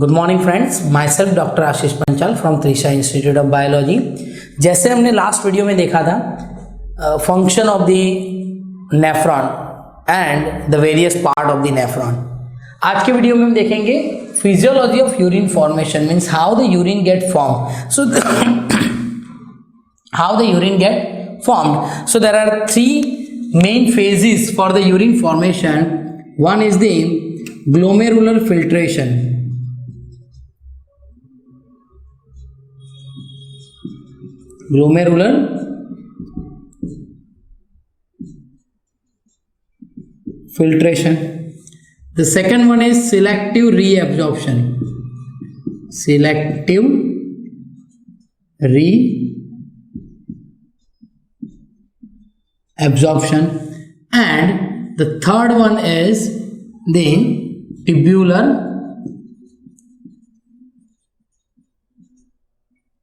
Good morning friends, myself doctor Ashish Panchal from Trisha institute of biology. जैसे हमने last video में देखा था function of the nephron and the various part of the nephron, आज के video में हम देखेंगे physiology of urine formation, means how the urine get form. So how the urine get formed. So there are three main phases for the urine formation. One is the glomerular filtration. Glomerular filtration. The second one is selective reabsorption. Selective reabsorption. And the third one is the tubular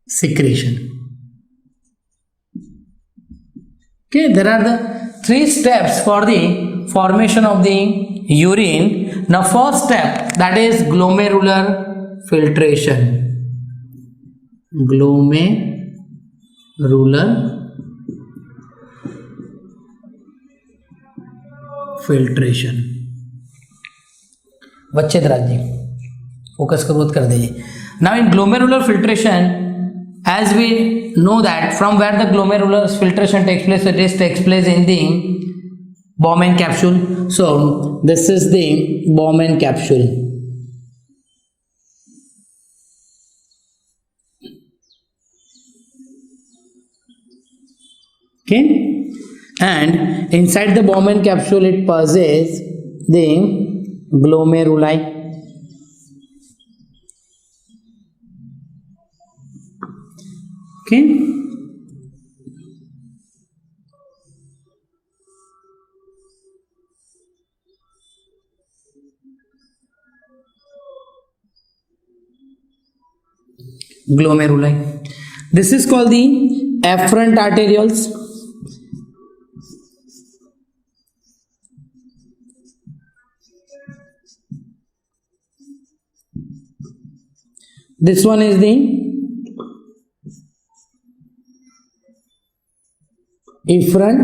secretion. Okay, there are the three steps for the formation of the urine. Now first step, that is glomerular filtration. Glomerular filtration. बच्चे दराज जी focus करो कर दीजिए. Now in glomerular filtration, as we know that from where the glomerular filtration takes place, it takes place in the Bowman capsule. So this is the Bowman capsule. Okay, and inside the Bowman capsule it passes the glomeruli. Okay, glomeruli. This is called the afferent arterioles. This one is the efferent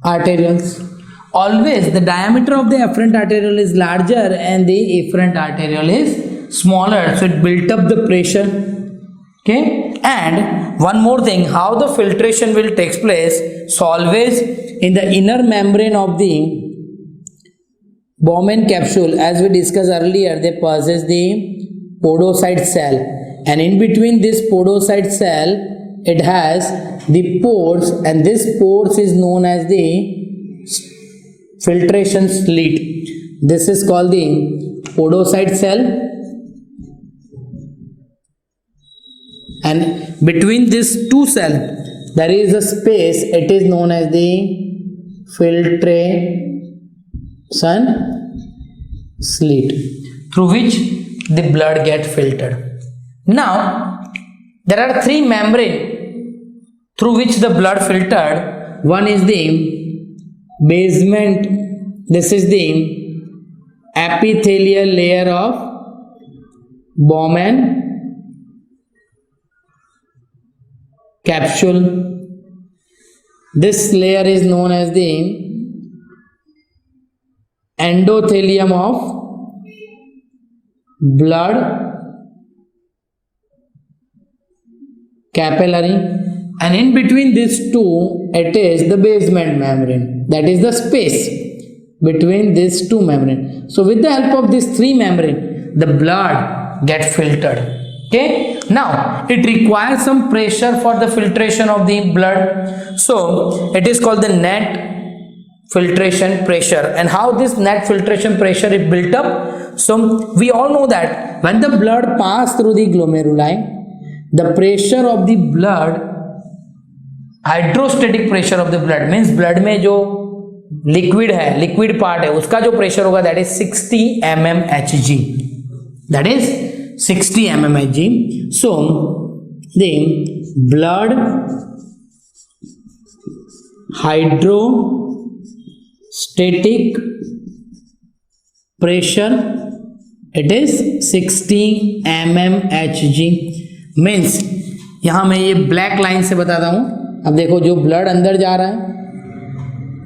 arterioles. Always the diameter of the afferent arteriole is larger and the efferent arteriole is smaller, so it built up the pressure. Okay, and one more thing, how the filtration will take place. So always in the inner membrane of the Bowman capsule, as we discussed earlier, they possess the podocyte cell, and in between this podocyte cell it has the pores, and this pores is known as the filtration slit. This is called the podocyte cell, and between these two cells there is a space, it is known as the filtration slit, through which the blood get filtered. Now there are three membranes through which the blood filtered. One is the basement, this is the epithelial layer of Bowman capsule. This layer is known as the endothelium of blood capillary, and in between these two it is the basement membrane, that is the space between these two membranes. So with the help of these three membranes the blood get filtered. Okay, now it requires some pressure for the filtration of the blood, so it is called the net filtration pressure. And how this net filtration pressure is built up? So we all know that when the blood pass through the glomeruli, the pressure of the blood, hydrostatic pressure of the blood, means blood में जो liquid है, liquid part है, उसका जो pressure होगा that is 60 mmHg, that is 60 mmHg. So the blood hydrostatic pressure, it is 60 mmHg. Means यहाँ मैं ये ब्लैक लाइन से बताता हूँ. अब देखो जो ब्लड अंदर जा रहा है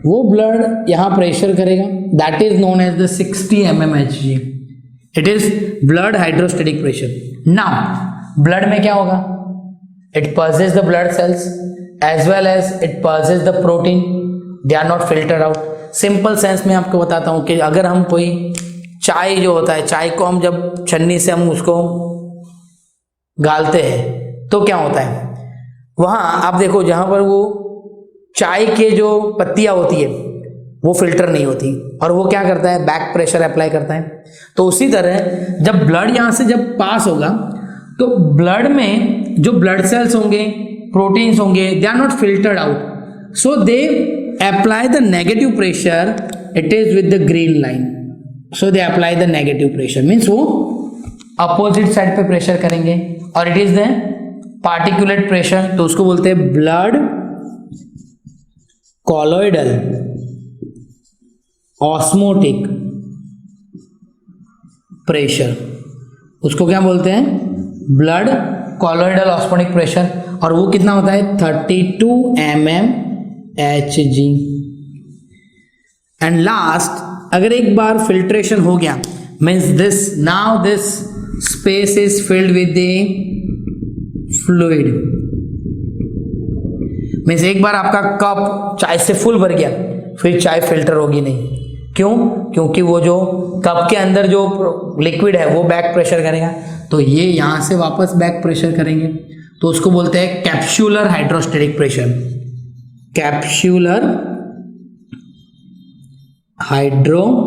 वो ब्लड यहाँ प्रेशर करेगा, that is known as the 60 mmHg. It is blood hydrostatic pressure. Now blood में क्या होगा? It purges the blood cells as well as it purges the protein. They are not filtered out. Simple sense में आपको बताता हूँ कि अगर हम कोई चाय जो होता है, चाय को हम जब छन्नी से हम उसको गालते हैं तो क्या होता है, वहां आप देखो जहां पर वो चाय के जो पत्तियां होती है वो फिल्टर नहीं होती और वो क्या करता है, बैक प्रेशर अप्लाई करता है. तो उसी तरह जब ब्लड यहां से जब पास होगा तो ब्लड में जो ब्लड सेल्स होंगे, प्रोटीन्स होंगे, they are not filtered out, so they apply the negative pressure. It is with the green line. So they apply the negative pressure, means वो अपोजिट साइड पे प्रेशर करेंगे और it is the particulate pressure. तो उसको बोलते हैं blood colloidal osmotic pressure. उसको क्या बोलते हैं? Blood colloidal osmotic pressure. और वो कितना होता है? 32 mmHg. एंड लास्ट, अगर एक बार फिल्ट्रेशन हो गया, means this now this space is filled with the fluid. Means एक बार आपका कप चाय से फुल भर गया, फिर चाय फिल्टर होगी नहीं. क्यों? क्योंकि वो जो कप के अंदर जो लिक्विड है वो बैक प्रेशर करेगा, तो ये यहां से वापस बैक प्रेशर करेंगे. तो उसको बोलते हैं capsular hydrostatic pressure. Capsular hydrostatic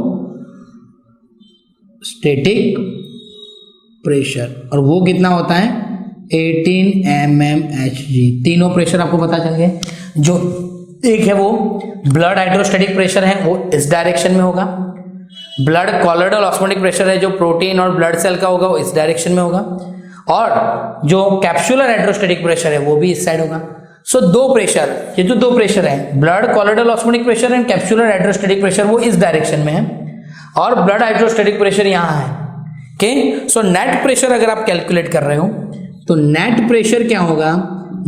pressure. और वो कितना होता है? 18 mmHg. तीनों प्रेशर आपको पता चल गए. जो एक है वो ब्लड हाइड्रोस्टेटिक प्रेशर है, वो इस डायरेक्शन में होगा. ब्लड कॉलोइडल ऑस्मोटिक प्रेशर है, जो प्रोटीन और ब्लड सेल का होगा, वो इस डायरेक्शन में होगा. और जो कैप्सुलर हाइड्रोस्टेटिक प्रेशर है वो भी इस साइड होगा. सो दो प्रेशर, ये जो दो प्रेशर है, blood colloidal osmotic pressure and capsular hydrostatic pressure, वो इस डायरेक्शन में है और ब्लड हाइड्रोस्टेटिक प्रेशर यहां है. ओके, सो नेट प्रेशर अगर आप कैलकुलेट कर रहे हो तो नेट प्रेशर क्या होगा?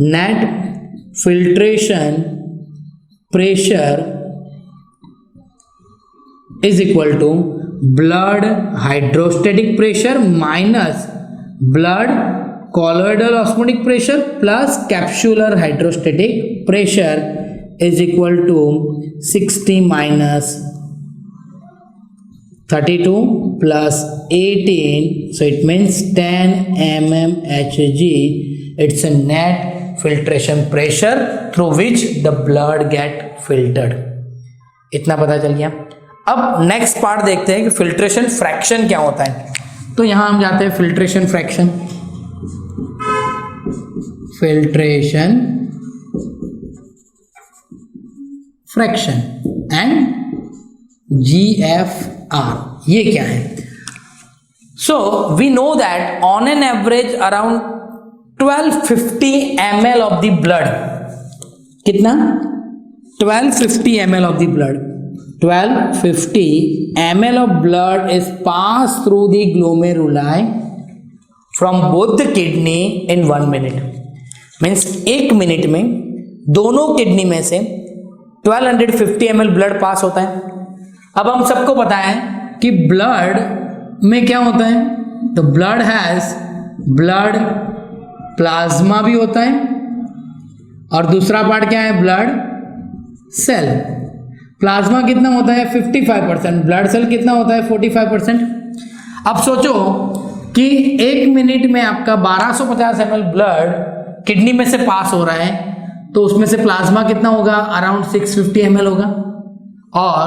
Net filtration pressure is equal to blood hydrostatic pressure minus blood colloidal osmotic pressure plus capsular hydrostatic pressure is equal to 60 minus 32 plus 18, so it means 10 mmHg. It's a net filtration pressure through which the blood get filtered. इतना पता चल गया. अब next part देखते हैं कि filtration fraction क्या होता है. तो यहां हम जाते हैं filtration fraction. Filtration fraction and GFR, ये क्या है? So we know that on an average around 1250 ml of the blood. कितना? 1250 ml of the blood. 1250 ml of blood is passed through the glomeruli from both the kidney in 1 minute. Means 1 minute में दोनों kidney में से 1250 ml blood pass होता है. अब हम सबको पता है कि ब्लड में क्या होता है? तो ब्लड हैज ब्लड प्लाज्मा भी होता है और दूसरा पार्ट क्या है? Blood cell. प्लाज्मा कितना होता है? 55%. ब्लड सेल कितना होता है? 45%. अब सोचो कि 1 मिनट में आपका 1250 ml ब्लड किडनी में से पास हो रहा है, तो उसमें से प्लाज्मा कितना होगा? अराउंड 650 ml होगा और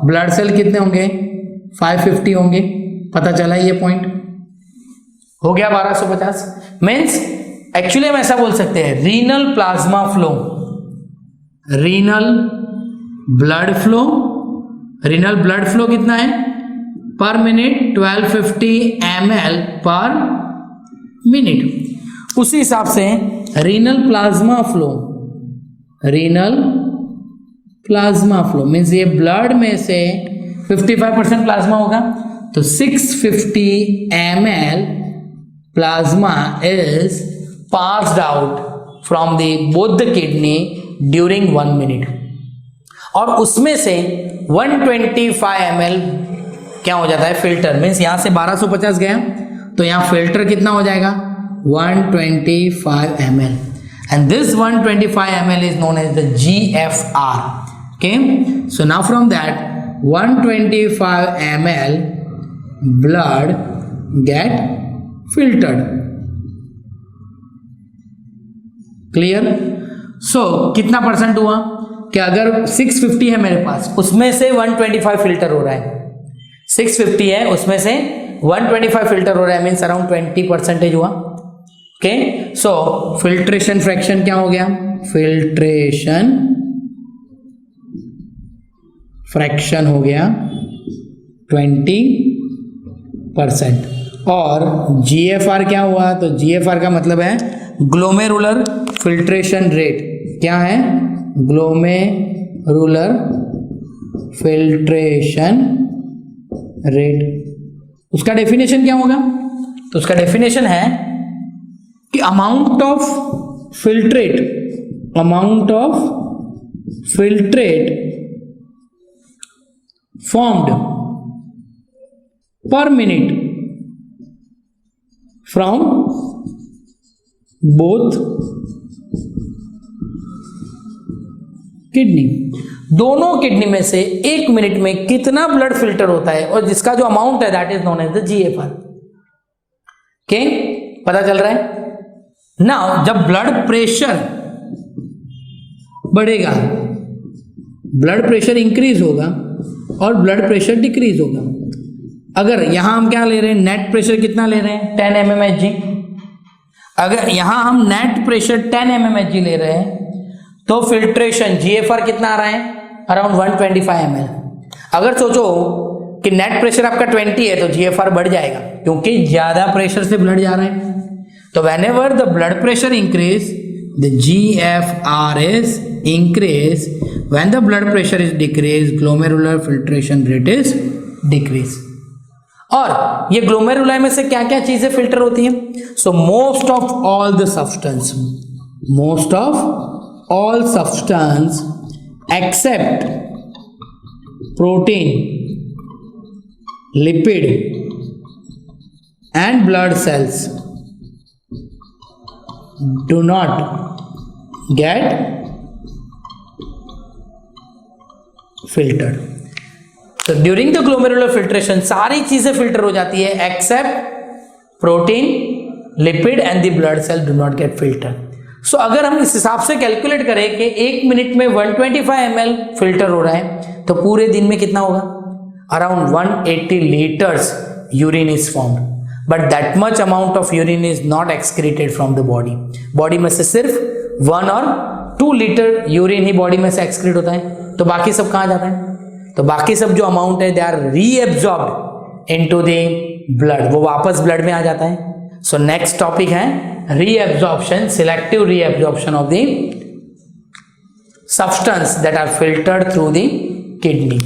ब्लड सेल कितने होंगे? 550 होंगे. पता चला ये पॉइंट हो गया 1250. मीन्स एक्चुअली हम ऐसा बोल सकते हैं renal plasma flow, renal blood flow. Renal blood flow कितना है पर मिनट? 1250 ml पर मिनट. उसी हिसाब से renal plasma flow, renal plasma flow means ये ब्लड में से 55% प्लाज्मा होगा तो 650 ml plasma is passed out from the both the kidney during 1 minute, और उसमें से 125 ml क्या हो जाता है, फिल्टर। मीन्स यहां से 1250 गया तो यहां फिल्टर कितना हो जाएगा, 125 ml, and this 125 ml is known as the GFR. Okay, so now from that 125 ml blood get filtered. Clear? So कितना परसेंट हुआ कि अगर 650 है मेरे पास, उसमें से 125 फिल्टर हो रहा है, 650 है उसमें से 125 फिल्टर हो रहा है, मीन्स अराउंड 20% हुआ। ओके, सो फिल्ट्रेशन फ्रैक्शन क्या हो गया, फिल्ट्रेशन फ्रैक्शन हो गया 20%, और GFR क्या हुआ, तो GFR का मतलब है ग्लोमेरुलर फिल्ट्रेशन रेट। क्या है, ग्लोमेरुलर फिल्ट्रेशन रेट। उसका डेफिनेशन क्या होगा, तो उसका डेफिनेशन है कि amount of filtrate formed per minute from both kidney, दोनों किडनी में से 1 मिनट में कितना ब्लड फिल्टर होता है, और जिसका जो अमाउंट है that is known as the GFR। Okay, पता चल रहा है। नाउ जब ब्लड प्रेशर बढ़ेगा, ब्लड प्रेशर इंक्रीज होगा और ब्लड प्रेशर डिक्रीज होगा। अगर यहां हम क्या ले रहे हैं, नेट प्रेशर कितना ले रहे हैं, 10 mmHg। अगर यहां हम नेट प्रेशर 10 mmHg ले रहे हैं तो फिल्ट्रेशन GFR कितना आ रहा है, अराउंड 125 ml। अगर सोचो कि नेट प्रेशर आपका 20 है तो GFR बढ़ जाएगा, क्योंकि ज्यादा प्रेशर से ब्लड जा रहा है। तो whenever the blood pressure increase, the GFR is increase. When the blood pressure is decreased, glomerular filtration rate is decrease. और ये ग्लोमेरुलाई में से क्या क्या चीजें फिल्टर होती हैं, so most of all substance except protein, lipid and blood cells do not get filtered. So during the glomerular filtration सारी चीजें फिल्टर हो जाती है except protein, lipid and the blood cell do not get filter. So अगर हम इस हिसाब से कैलकुलेट करें कि 1 मिनट में 125 ml फिल्टर हो रहा है, तो पूरे दिन में कितना होगा, around 180 litres urine is formed, but that much amount of urine is not excreted from the body में से सिर्फ 1 और 2 लीटर यूरिन ही बॉडी में से एक्सक्रीट होता है, तो बाकी सब कहाँ जाता है, तो बाकी सब जो अमाउंट है they are reabsorbed into the blood, वो वापस ब्लड में आ जाता है। सो नेक्स्ट टॉपिक है reabsorption, selective reabsorption of the substance that are filtered through the kidney.